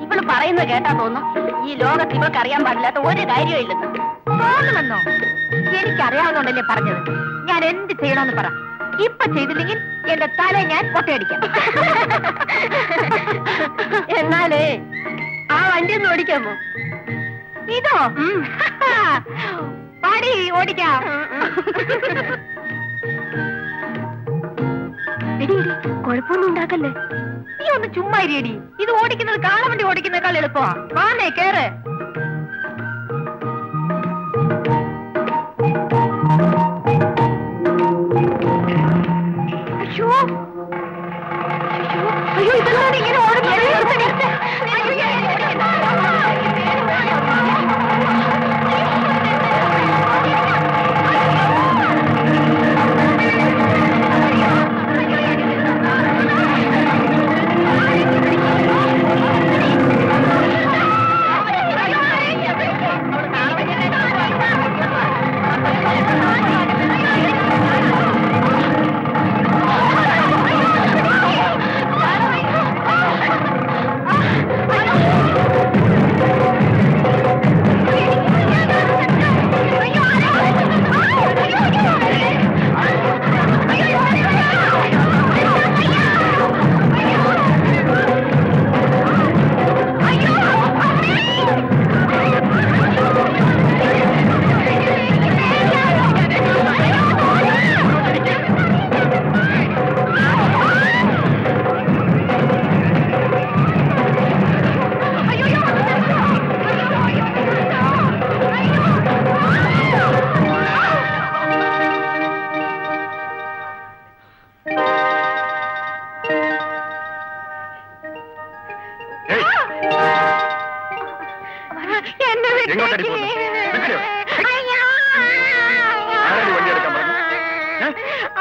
ഇവള് പറയുന്നത് കേട്ടാ തോന്നും ഈ ലോകത്ത് ഇവൾക്ക് അറിയാൻ പാടില്ലാത്ത ഒരു കാര്യവും ഇല്ലെന്ന്. തോന്നുമെന്നോ? എനിക്കറിയാവുന്നോണ്ടല്ലേ പറഞ്ഞത്. ഞാൻ എന്ത് ചെയ്യണമെന്ന് പറ. ഇപ്പൊ ചെയ്തില്ലെങ്കിൽ എന്റെ തല ഞാൻ കൊട്ടയടിക്കാം. എന്നാലേ ആ വണ്ടി ഒന്ന് ഓടിക്കാമോ? ഇതോ? പാടി ഓടിക്കാം. എടി കുഴപ്പമൊന്നും ഉണ്ടാക്കല്ലേ. നീ ഒന്ന് ചുമ്മാ ഇരിയടി. ഇത് ഓടിക്കുന്നത് കാളവണ്ടി ഓടിക്കുന്നേക്കാൾ എളുപ്പമാ. വാന്നേ കേറ്. അയ്യോ അയ്യോ ഇതെന്താണ് ഇങ്ങനെ ഓടുന്നത്?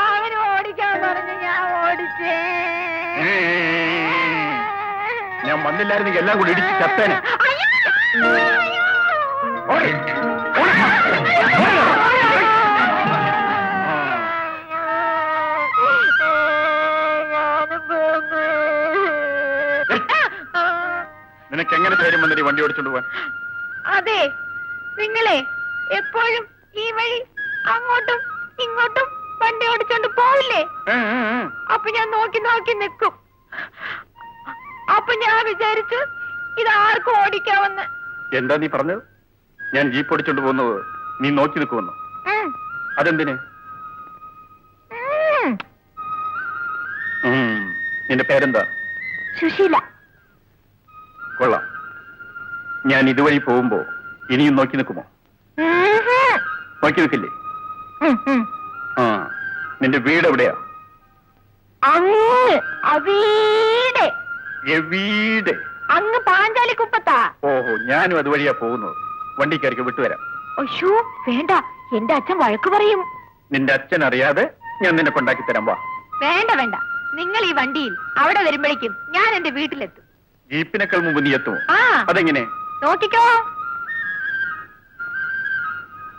അവന് ഓടിക്കാൻ പറഞ്ഞു. ഞാൻ ഓടിച്ചേ. ഞാൻ വന്നില്ലായിരുന്നെങ്കിൽ എല്ലാം കൂടി ഇടിച്ച് ചത്തേനെ. നിനക്ക് എങ്ങനെ ധൈര്യം വന്നിട്ട് വണ്ടി ഓടിച്ചോണ്ട് പോവാൻ? അതെ, നിങ്ങളെ എപ്പോഴും ഈ വഴി അങ്ങോട്ടും ഇങ്ങോട്ടും വണ്ടി ഓടിച്ചോണ്ട് പോവില്ലേ? അപ്പൊ ഞാൻ നോക്കി നോക്കി നിൽക്കും. അപ്പൊ ഞാൻ വിചാരിച്ചു ഇത് ആർക്കും ഓടിക്കാമെന്ന്. എന്താ നീ പറഞ്ഞത്? ഞാൻ ജീപ്പ് ഓടിച്ചോണ്ട് പോകുന്നത് നീ നോക്കി നിൽക്കുമെന്നോ? അതെന്തിന്? നിന്റെ പേരെന്താ? സുശീല. കൊള്ളാം. ഞാൻ ഇതുവഴി പോകുമ്പോ ഇനിയും നോക്കി നിൽക്കുമോ? നോക്കി നിൽക്കില്ലേ? നിന്റെ വീട് എവിടെയാ? അങ്ങ് പാഞ്ചാലിക്കുപ്പത്താ. ഓഹോ, ഞാനും അതുവഴിയാ പോകുന്നത്. വണ്ടിക്കാർക്ക് വിട്ടുവരാം. അയ്യോ വേണ്ട, എന്റെ അച്ഛൻ വഴക്ക് പറയും. നിന്റെ അച്ഛൻ അറിയാതെ ഞാൻ നിന്നെ കൊണ്ടാക്കി തരാം. വാ. വേണ്ട വേണ്ട, നിങ്ങൾ ഈ വണ്ടിയിൽ അവിടെ വരുമ്പോഴേക്കും ഞാൻ എന്റെ വീട്ടിലെത്തും. ജീപ്പിനേക്കാൾ മുമ്പ് നീ എത്തുമോ? അതെങ്ങനെ? നോക്കിക്കോ.